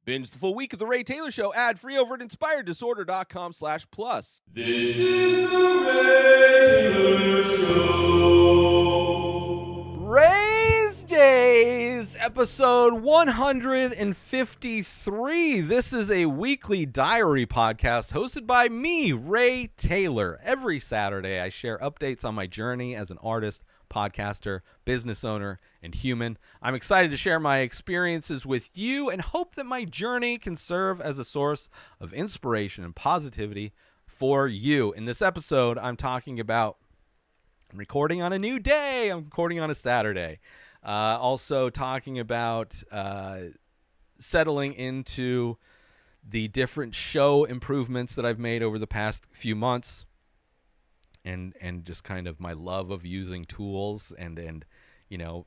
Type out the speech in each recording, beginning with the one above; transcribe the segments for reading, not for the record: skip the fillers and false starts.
Binge the full week of The Ray Taylor Show ad-free over at inspireddisorder.com/plus. This is the Ray Taylor Show. Rayz Dayz, episode 153. This is a weekly diary podcast hosted by me, Ray Taylor. Every Saturday, I share updates on my journey as an artist, podcaster, business owner, and human. I'm excited to share my experiences with you and hope that my journey can serve as a source of inspiration and positivity for you. In this episode, I'm talking about recording on a new day. I'm recording on a Saturday. Also talking about settling into the different show improvements that I've made over the past few months. And just kind of my love of using tools and you know,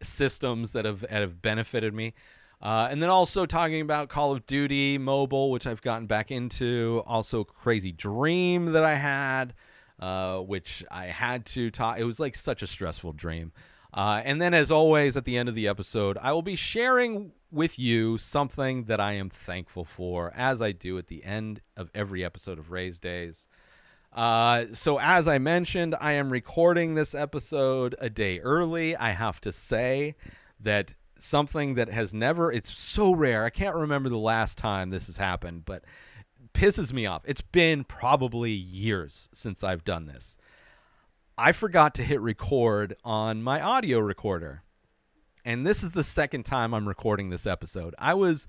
systems that have benefited me. And then also talking about Call of Duty Mobile, which I've gotten back into. Also crazy dream that I had, which I had to talk. It was like such a stressful dream. And then as always, at the end of the episode, I will be sharing with you something that I am thankful for, as I do at the end of every episode of Rayz Dayz. So as I mentioned, I am recording this episode a day early. I have to say that something that has never, it's so rare. I can't remember the last time this has happened, but it pisses me off. It's been probably years since I've done this. I forgot to hit record on my audio recorder. And this is the second time I'm recording this episode. I was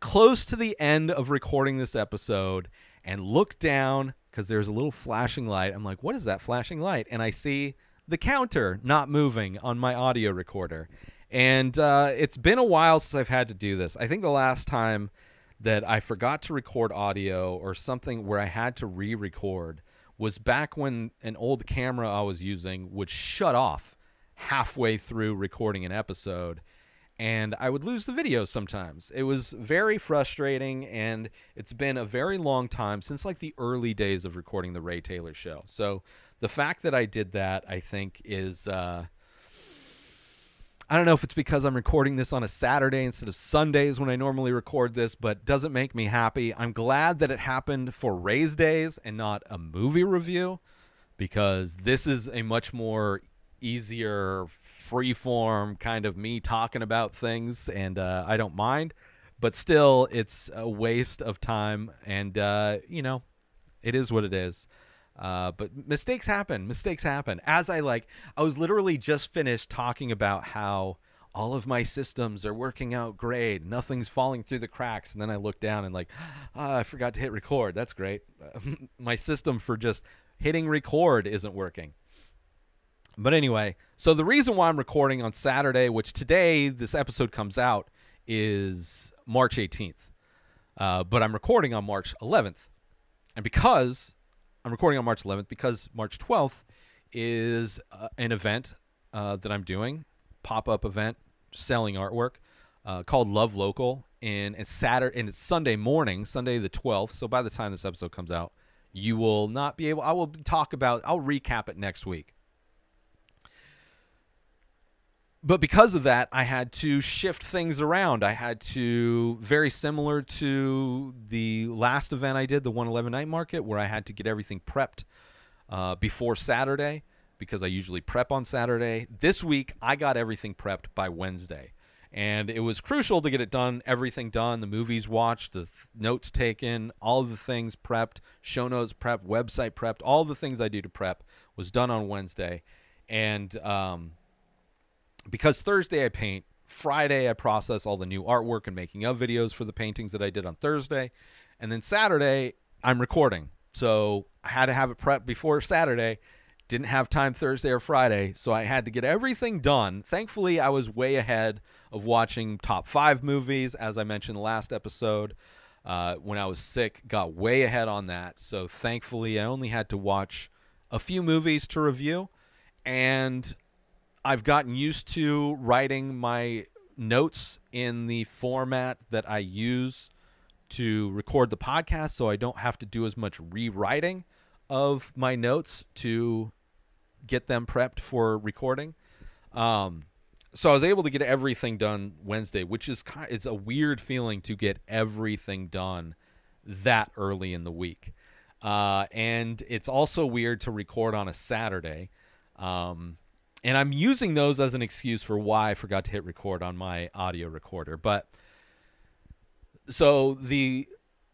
close to the end of recording this episode and looked down because there's a little flashing light. I'm like, what is that flashing light? And I see the counter not moving on my audio recorder. And it's been a while since I've had to do this. I think the last time that I forgot to record audio or something where I had to re-record was back when an old camera I was using would shut off halfway through recording an episode. And I would lose the video sometimes. It was very frustrating, and it's been a very long time since like the early days of recording the Ray Taylor Show. So the fact that I did that, I think, is I don't know if it's because I'm recording this on a Saturday instead of Sundays when I normally record this, but doesn't make me happy. I'm glad that it happened for Rayz Dayz and not a movie review, because this is a much more easier freeform kind of me talking about things, and I don't mind, but still it's a waste of time, and you know, it is what it is. But mistakes happen. As I was literally just finished talking about how all of my systems are working out great, nothing's falling through the cracks, and then I look down and like, I forgot to hit record. That's great. My system for just hitting record isn't working. But anyway, so the reason why I'm recording on Saturday, which today this episode comes out, is March 18th. But I'm recording on March 11th. And because I'm recording on March 11th, because March 12th is an event that I'm doing, pop-up event, selling artwork, called Love Local. And it's Sunday morning, Sunday the 12th. So by the time this episode comes out, you will not be able, I'll recap it next week. But because of that, I had to shift things around. I had to, very similar to the last event I did, the 111 Night Market, where I had to get everything prepped before Saturday, because I usually prep on Saturday. This week, I got everything prepped by Wednesday. And it was crucial to get it done, everything done, the movies watched, the notes taken, all of the things prepped, show notes prepped, website prepped, all the things I do to prep was done on Wednesday. And because Thursday I paint, Friday I process all the new artwork and making of videos for the paintings that I did on Thursday, and then Saturday I'm recording. So I had to have it prepped before Saturday. Didn't have time Thursday or Friday, so I had to get everything done. Thankfully, I was way ahead of watching top 5 movies, as I mentioned in the last episode. When I was sick, got way ahead on that. So thankfully, I only had to watch a few movies to review, and I've gotten used to writing my notes in the format that I use to record the podcast, so I don't have to do as much rewriting of my notes to get them prepped for recording. So I was able to get everything done Wednesday, which is it's a weird feeling to get everything done that early in the week. And it's also weird to record on a Saturday. And I'm using those as an excuse for why I forgot to hit record on my audio recorder. But so the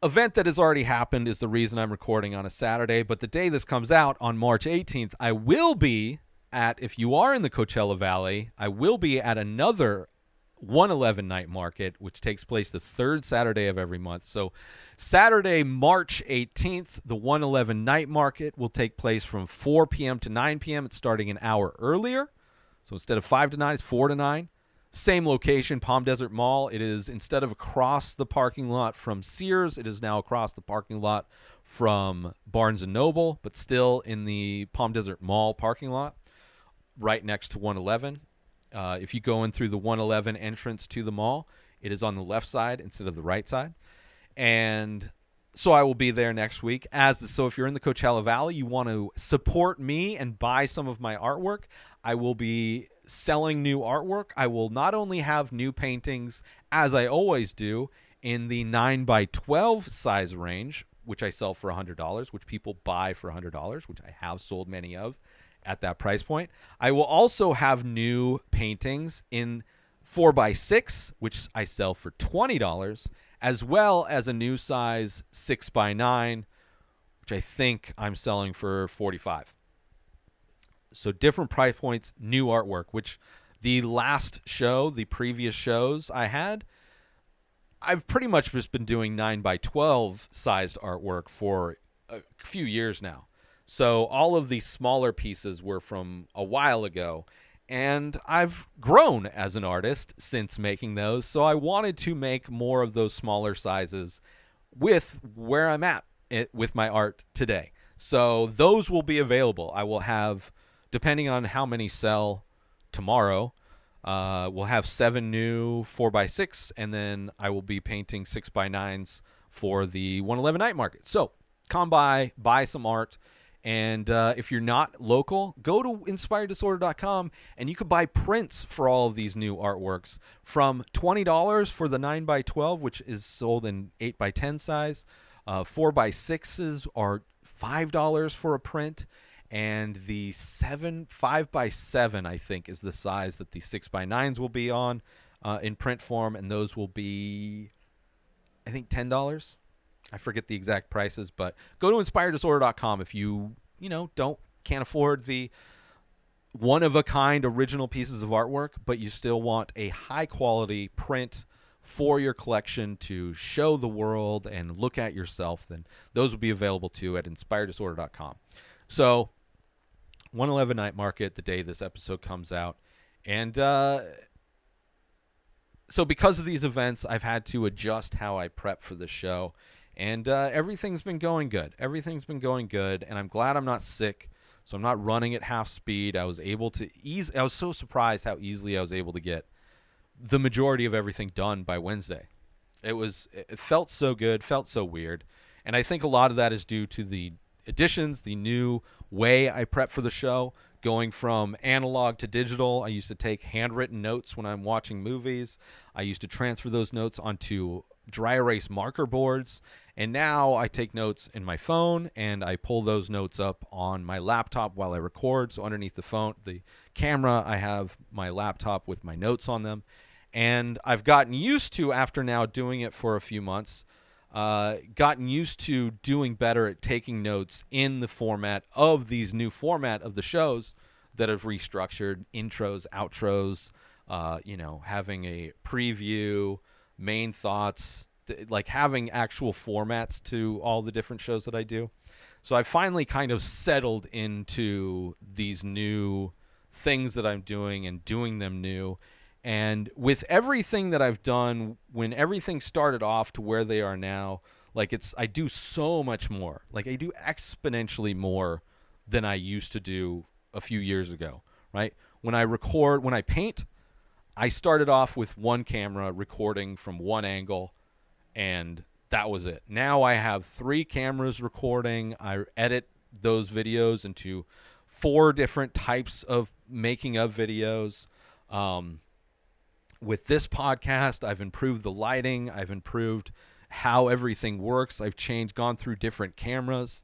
event that has already happened is the reason I'm recording on a Saturday. But the day this comes out on March 18th, I will be if you are in the Coachella Valley, I will be at another 111 night market, which takes place the third Saturday of every month. So Saturday, March 18th, the 111 night market will take place from 4 p.m. to 9 p.m. It's starting an hour earlier. So instead of 5 to 9, it's 4 to 9. Same location, Palm Desert Mall. It is, instead of across the parking lot from Sears, it is now across the parking lot from Barnes & Noble, but still in the Palm Desert Mall parking lot, right next to 111. If you go in through the 111 entrance to the mall, it is on the left side instead of the right side. And so I will be there next week. So if you're in the Coachella Valley, you want to support me and buy some of my artwork, I will be selling new artwork. I will not only have new paintings, as I always do, in the 9x12 size range, which I sell for $100, which people buy for $100, which I have sold many of at that price point. I will also have new paintings in 4x6, which I sell for $20, as well as a new size 6x9, which I think I'm selling for $45. So different price points, new artwork, which the last show, the previous shows I had, I've pretty much just been doing 9x12 sized artwork for a few years now. So all of these smaller pieces were from a while ago, and I've grown as an artist since making those. So I wanted to make more of those smaller sizes with where I'm at with my art today. So those will be available. I will have, depending on how many sell tomorrow, we'll have 7 new 4x6, and then I will be painting 6x9s for the 111 night market. So come by, buy some art. And if you're not local, go to inspireddisorder.com and you can buy prints for all of these new artworks from $20 for the 9x12, which is sold in 8x10 size. 4x6s are $5 for a print. And the 5x7, I think, is the size that the 6x9s will be on in print form. And those will be, I think, $10. I forget the exact prices, but go to inspireddisorder.com if you can't afford the one-of-a-kind original pieces of artwork, but you still want a high-quality print for your collection to show the world and look at yourself, then those will be available too at inspireddisorder.com. So 111 Night Market, the day this episode comes out. And so because of these events, I've had to adjust how I prep for the show. And everything's been going good. Everything's been going good, and I'm glad I'm not sick, so I'm not running at half speed. I was able to I was so surprised how easily I was able to get the majority of everything done by Wednesday. It felt so good, felt so weird, and I think a lot of that is due to the additions, the new way I prep for the show, going from analog to digital. I used to take handwritten notes when I'm watching movies. I used to transfer those notes onto dry erase marker boards, and now I take notes in my phone and I pull those notes up on my laptop while I record. So underneath the camera, I have my laptop with my notes on them, and I've gotten used to, after now doing it for a few months, gotten used to doing better at taking notes in the format of these new format of the shows that have restructured, intros, outros, having a preview, main thoughts, like having actual formats to all the different shows that I do. So I finally kind of settled into these new things that I'm doing and doing them new. And with everything that I've done, when everything started off to where they are now, I do so much more. Like, I do exponentially more than I used to do a few years ago, right? When I paint, I started off with one camera recording from one angle, and that was it. Now I have 3 cameras recording. I edit those videos into 4 different types of making of videos. with this podcast, I've improved the lighting. I've improved how everything works. I've gone through different cameras.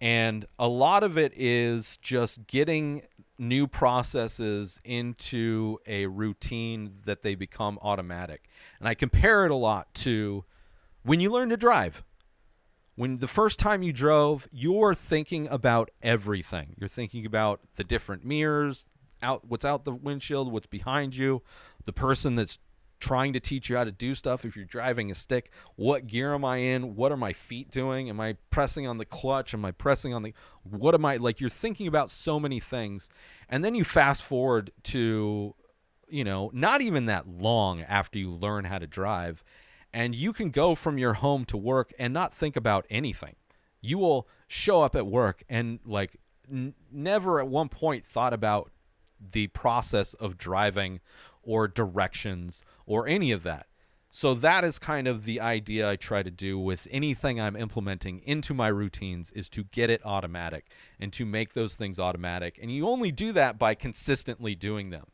And a lot of it is just getting new processes into a routine that they become automatic. And I compare it a lot to when you learn to drive. When the first time you drove, you're thinking about everything. You're thinking about the different mirrors, what's out the windshield, what's behind you, the person that's trying to teach you how to do stuff. If you're driving a stick, what gear am I in? What are my feet doing? Am I pressing on the clutch? Am I pressing on the, what am I, like, you're thinking about so many things. And then you fast forward to, you know, not even that long after you learn how to drive, and you can go from your home to work and not think about anything. You will show up at work and like never at one point thought about the process of driving or directions or any of that. So that is kind of the idea I try to do with anything I'm implementing into my routines, is to get it automatic and to make those things automatic. And you only do that by consistently doing them,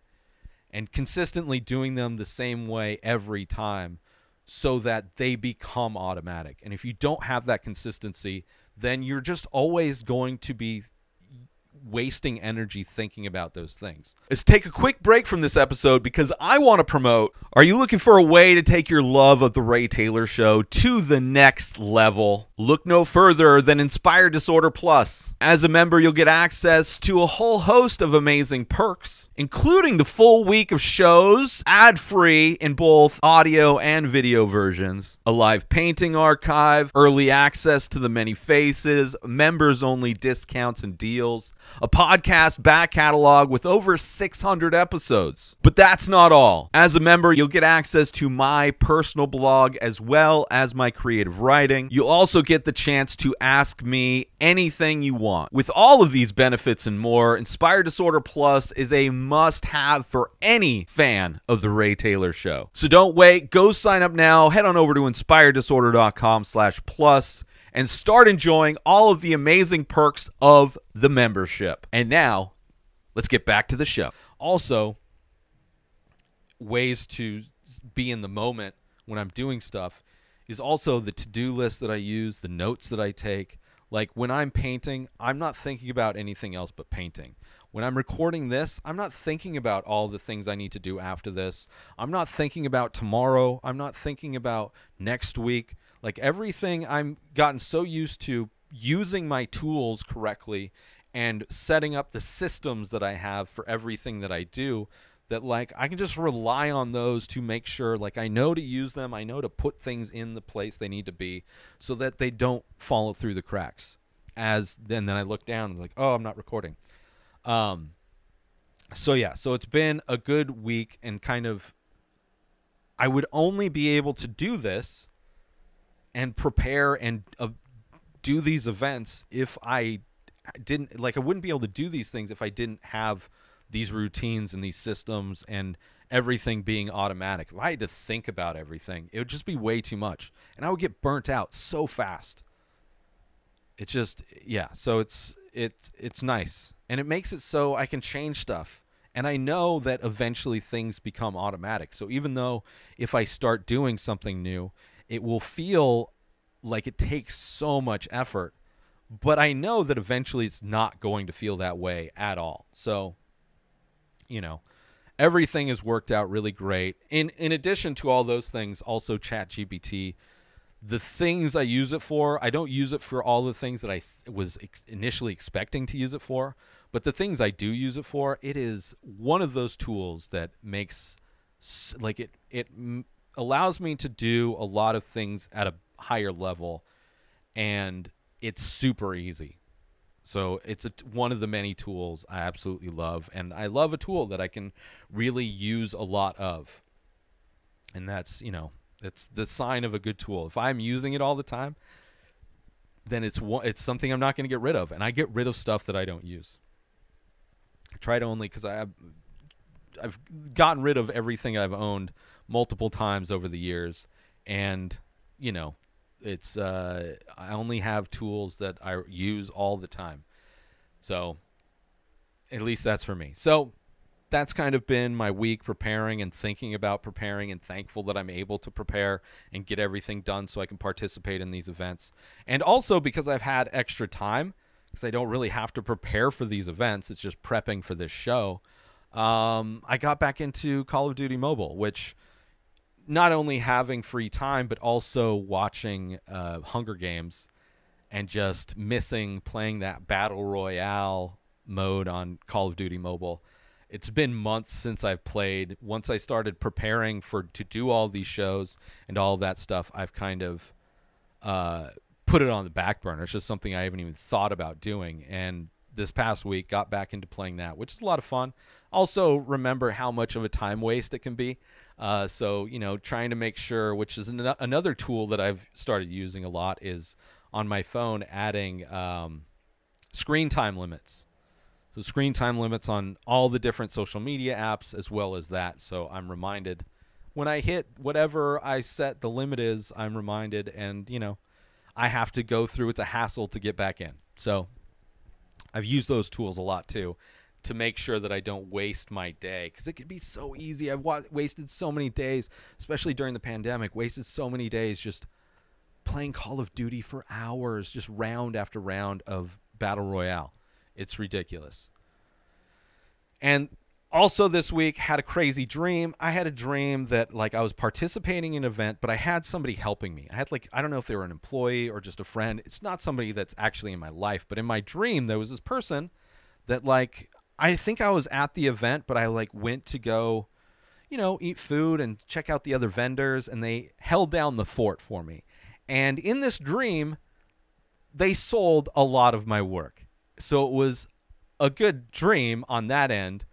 and consistently doing them the same way every time so that they become automatic. And if you don't have that consistency, then you're just always going to be wasting energy thinking about those things. Let's take a quick break from this episode because I want to promote. Are you looking for a way to take your love of the Ray Taylor Show to the next level? Look no further than Inspired Disorder Plus. As a member, you'll get access to a whole host of amazing perks, including the full week of shows, ad-free in both audio and video versions, a live painting archive, early access to the many faces, members-only discounts and deals, a podcast back catalog with over 600 episodes. But that's not all. As a member, you'll get access to my personal blog as well as my creative writing. You'll also get the chance to ask me anything you want. With all of these benefits and more, Inspired Disorder Plus is a must-have for any fan of the Ray Taylor Show. So don't wait. Go sign up now. Head on over to inspireddisorder.com/plus and start enjoying all of the amazing perks of the membership. And now, let's get back to the show. Also, ways to be in the moment when I'm doing stuff is also the to-do list that I use, the notes that I take. Like when I'm painting, I'm not thinking about anything else but painting. When I'm recording this, I'm not thinking about all the things I need to do after this. I'm not thinking about tomorrow. I'm not thinking about next week. Like everything, I'm gotten so used to using my tools correctly and setting up the systems that I have for everything that I do, that like I can just rely on those to make sure like I know to use them. I know to put things in the place they need to be so that they don't fall through the cracks. Then I look down and like, oh, I'm not recording. So yeah, so it's been a good week, and kind of I would only be able to do this and prepare and do these events if I didn't, like, I wouldn't be able to do these things if I didn't have these routines and these systems and everything being automatic. If I had to think about everything, it would just be way too much, and I would get burnt out so fast. It's just, yeah, so it's nice, and it makes it so I can change stuff. And I know that eventually things become automatic. So even though if I start doing something new, it will feel like it takes so much effort, but I know that eventually it's not going to feel that way at all. So, you know, everything has worked out really great. In addition to all those things, also ChatGPT, the things I use it for, I don't use it for all the things that I was initially expecting to use it for, but the things I do use it for, it is one of those tools that makes, like, it allows me to do a lot of things at a higher level, and it's super easy. So it's one of the many tools I absolutely love, and I love a tool that I can really use a lot of. And that's, you know, it's the sign of a good tool. If I'm using it all the time, then it's something I'm not going to get rid of, and I get rid of stuff that I don't use. I try to only, because I've gotten rid of everything I've owned multiple times over the years, and you know, it's I only have tools that I use all the time. So at least that's for me. So that's kind of been my week, preparing and thinking about preparing, and thankful that I'm able to prepare and get everything done so I can participate in these events. And also because I've had extra time, because I don't really have to prepare for these events. It's just prepping for this show. I got back into Call of Duty Mobile, which not only having free time, but also watching Hunger Games and just missing playing that Battle Royale mode on Call of Duty Mobile. It's been months since I've played. Once I started preparing to do all these shows and all of that stuff, I've kind of put it on the back burner. It's just something I haven't even thought about doing. And this past week, got back into playing that, which is a lot of fun. Also, remember how much of a time waste it can be. So, you know, trying to make sure, which is another tool that I've started using a lot, is on my phone adding screen time limits. So screen time limits on all the different social media apps as well as that. So I'm reminded when I hit whatever I set the limit is, I'm reminded, and, you know, I have to go through. It's a hassle to get back in. So I've used those tools a lot too to make sure that I don't waste my day, because it could be so easy. I've wasted so many days, especially during the pandemic, wasted so many days just playing Call of Duty for hours, just round after round of Battle Royale. It's ridiculous. And also this week, had a crazy dream. I had a dream that, like, I was participating in an event, but I had somebody helping me. I had, like, I don't know if they were an employee or just a friend. It's not somebody that's actually in my life, but in my dream, there was this person that, like, I think I was at the event, but I, like, went to go, you know, eat food and check out the other vendors, and they held down the fort for me. And in this dream, they sold a lot of my work. So it was a good dream on that end.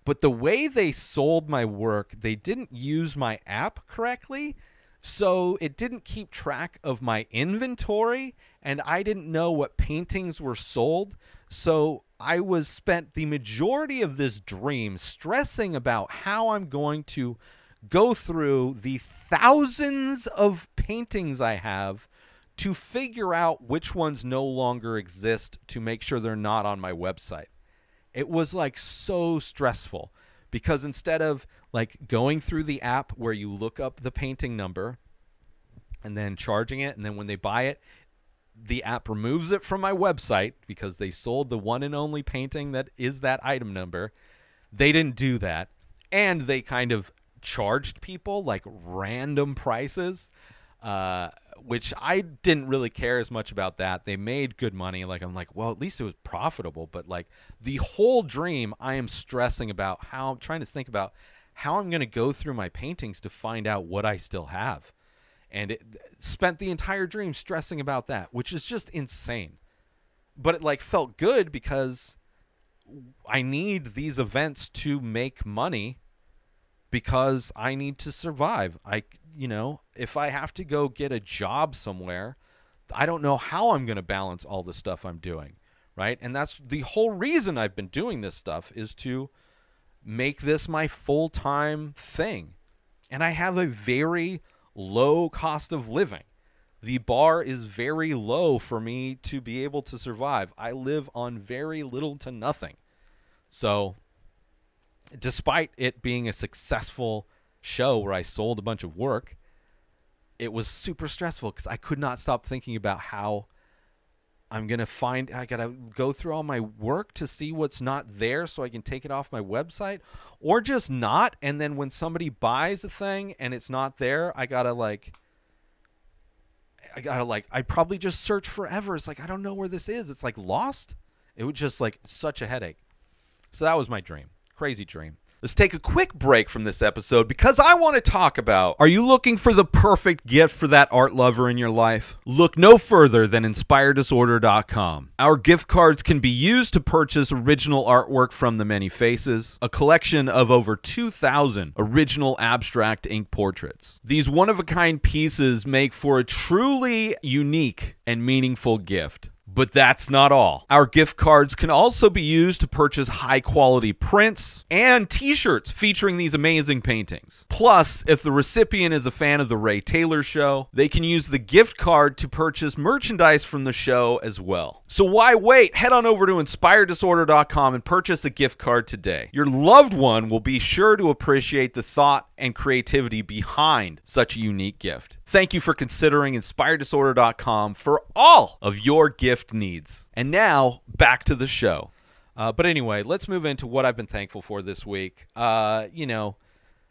But the way they sold my work, they didn't use my app correctly. So it didn't keep track of my inventory, and I didn't know what paintings were sold. So I was spent the majority of this dream stressing about how I'm going to go through the thousands of paintings I have to figure out which ones no longer exist, to make sure they're not on my website. It was, like, so stressful, because instead of, like, going through the app where you look up the painting number and then charging it, and then when they buy it, the app removes it from my website because they sold the one and only painting that is that item number. They didn't do that. And they kind of charged people, like, random prices, which I didn't really care as much about that. They made good money. Like, I'm like, well, at least it was profitable. But, like, the whole dream, I am stressing about how I'm trying to think about how I'm going to go through my paintings to find out what I still have. And it spent the entire dream stressing about that, which is just insane. But it, like, felt good because I need these events to make money, because I need to survive. You know, if I have to go get a job somewhere, I don't know how I'm going to balance all the stuff I'm doing, right? And that's the whole reason I've been doing this stuff, is to make this my full-time thing. And I have a very low cost of living. The bar is very low for me to be able to survive. I live on very little to nothing. So despite it being a successful show where I sold a bunch of work, it was super stressful because I could not stop thinking about how I'm going to I got to go through all my work to see what's not there so I can take it off my website, or just not. And then when somebody buys a thing and it's not there, I'd probably just search forever. It's like, I don't know where this is. It's like lost. It was just, like, such a headache. So that was my dream. Crazy dream. Let's take a quick break from this episode because I want to talk about, are you looking for the perfect gift for that art lover in your life? Look no further than InspiredDisorder.com. Our gift cards can be used to purchase original artwork from The Many Faces, a collection of over 2,000 original abstract ink portraits. These one-of-a-kind pieces make for a truly unique and meaningful gift. But that's not all. Our gift cards can also be used to purchase high-quality prints and t-shirts featuring these amazing paintings. Plus, if the recipient is a fan of The Ray Taylor Show, they can use the gift card to purchase merchandise from the show as well. So why wait? Head on over to InspiredDisorder.com and purchase a gift card today. Your loved one will be sure to appreciate the thought and creativity behind such a unique gift. Thank you for considering InspiredDisorder.com for all of your gift needs. And now, back to the show. But anyway, let's move into what I've been thankful for this week. You know,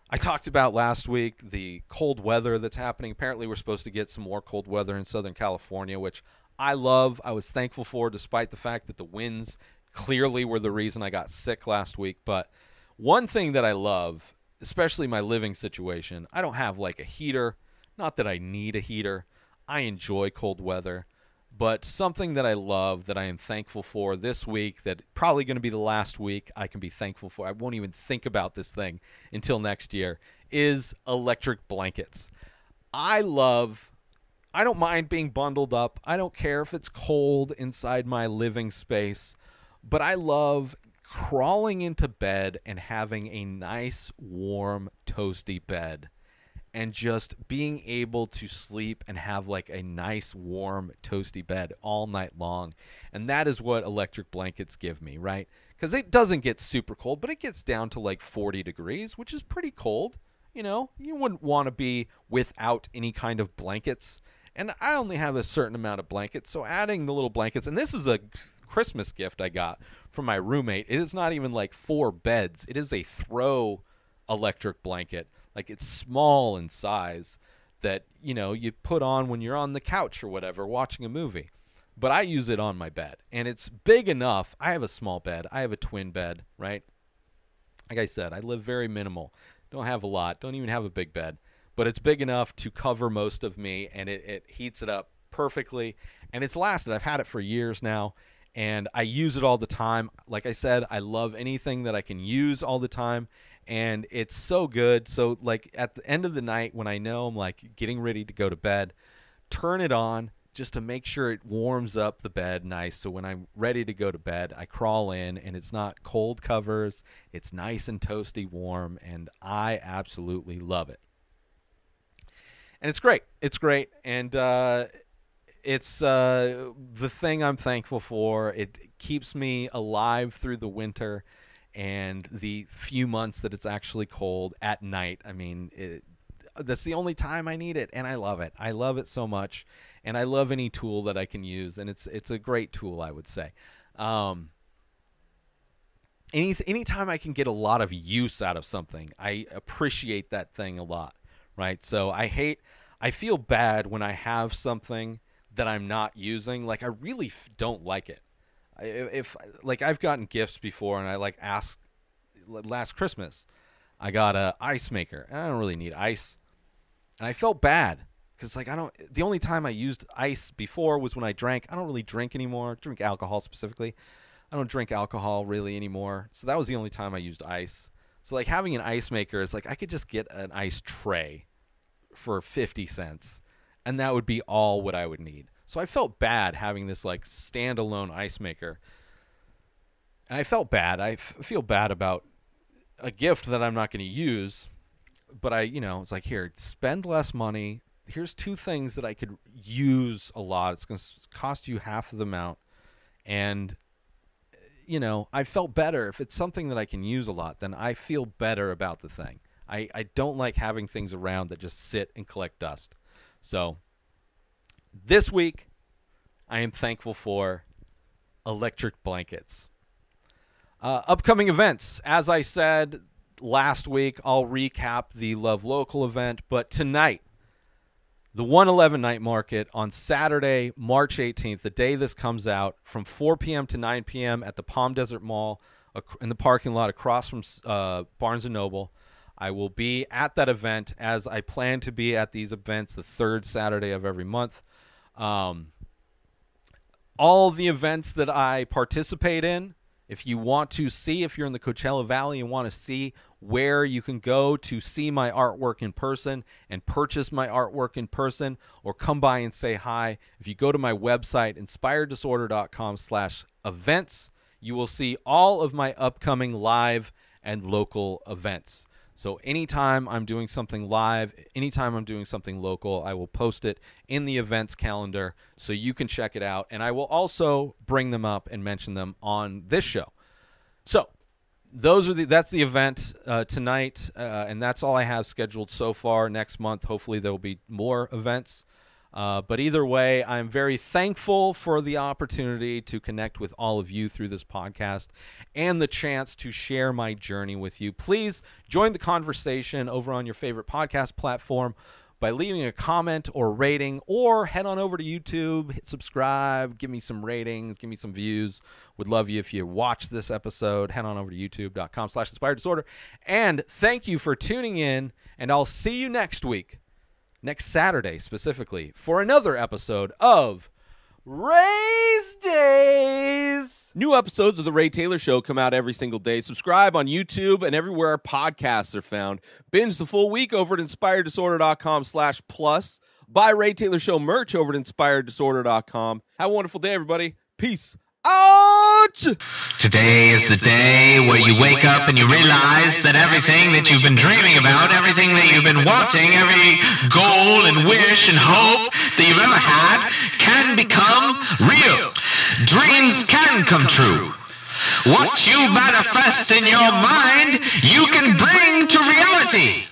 I talked about last week the cold weather that's happening. Apparently, we're supposed to get some more cold weather in Southern California, which I love. I was thankful for, despite the fact that the winds clearly were the reason I got sick last week. But one thing that I love, especially my living situation, I don't have like a heater. Not that I need a heater. I enjoy cold weather. But something that I love, that I am thankful for this week, that probably going to be the last week I can be thankful for, I won't even think about this thing until next year, is electric blankets. I don't mind being bundled up. I don't care if it's cold inside my living space, but I love crawling into bed and having a nice, warm, toasty bed. And just being able to sleep and have like a nice, warm, toasty bed all night long. And that is what electric blankets give me, right? Because it doesn't get super cold, but it gets down to like 40 degrees, which is pretty cold. You know, you wouldn't want to be without any kind of blankets. And I only have a certain amount of blankets, so adding the little blankets, and this is a Christmas gift I got from my roommate. It is not even like 4 beds. It is a throw electric blanket. Like, it's small in size that, you know, you put on when you're on the couch or whatever watching a movie. But I use it on my bed, and it's big enough. I have a small bed. I have a twin bed, right? Like I said, I live very minimal. Don't have a lot. Don't even have a big bed. But it's big enough to cover most of me, and it heats it up perfectly. And it's lasted. I've had it for years now, and I use it all the time. Like I said, I love anything that I can use all the time. And it's so good. So, like, at the end of the night when I know I'm, like, getting ready to go to bed, turn it on just to make sure it warms up the bed nice. So when I'm ready to go to bed, I crawl in, and it's not cold covers. It's nice and toasty warm, and I absolutely love it. And it's great. It's great. And it's the thing I'm thankful for. It keeps me alive through the winter and the few months that it's actually cold at night. I mean, that's the only time I need it, and I love it. I love it so much, and I love any tool that I can use, and it's a great tool, I would say. Anytime I can get a lot of use out of something, I appreciate that thing a lot, right? So I feel bad when I have something that I'm not using. Like, I really don't like it. If like, I've gotten gifts before, and I like asked last Christmas, I got a ice maker, and I don't really need ice, and I felt bad because, like, the only time I used ice before was when I drank. I don't really drink anymore. Drink alcohol specifically. I don't drink alcohol really anymore, so that was the only time I used ice. So, like, having an ice maker is like, I could just get an ice tray for 50 cents, and that would be all what I would need. So I felt bad having this, like, standalone ice maker. And I felt bad. I feel bad about a gift that I'm not going to use. But it's like, here, spend less money. Here's 2 things that I could use a lot. It's going to cost you half of the amount. And, I felt better. If it's something that I can use a lot, then I feel better about the thing. I don't like having things around that just sit and collect dust. So this week, I am thankful for electric blankets. Upcoming events. As I said last week, I'll recap the Love Local event. But tonight, the 111 Night Market on Saturday, March 18th, the day this comes out, from 4 p.m. to 9 p.m. at the Palm Desert Mall in the parking lot across from Barnes & Noble. I will be at that event, as I plan to be at these events the 3rd Saturday of every month. All the events that I participate in, If you want to see, if you're in the Coachella Valley and want to see where you can go to see my artwork in person and purchase my artwork in person, or come by and say hi, if you go to my website, inspireddisorder.com/events, you will see all of my upcoming live and local events. So anytime I'm doing something live, anytime I'm doing something local, I will post it in the events calendar so you can check it out. And I will also bring them up and mention them on this show. So that's the event tonight, and that's all I have scheduled so far. Next month, hopefully there will be more events. But either way, I'm very thankful for the opportunity to connect with all of you through this podcast and the chance to share my journey with you. Please join the conversation over on your favorite podcast platform by leaving a comment or rating, or head on over to YouTube, hit subscribe, give me some ratings, give me some views. Would love you if you watch this episode. Head on over to youtube.com/inspireddisorder. And thank you for tuning in, and I'll see you next week. Next Saturday, specifically, for another episode of Rayz Dayz. New episodes of The Ray Taylor Show come out every single day. Subscribe on YouTube and everywhere our podcasts are found. Binge the full week over at inspireddisorder.com/plus. Buy Ray Taylor Show merch over at inspireddisorder.com. Have a wonderful day, everybody. Peace out! Today is the day where you wake up and you realize that everything that you've been dreaming about, everything that you've been wanting, every goal and wish and hope that you've ever had can become real. Dreams can come true. What you manifest in your mind, you can bring to reality.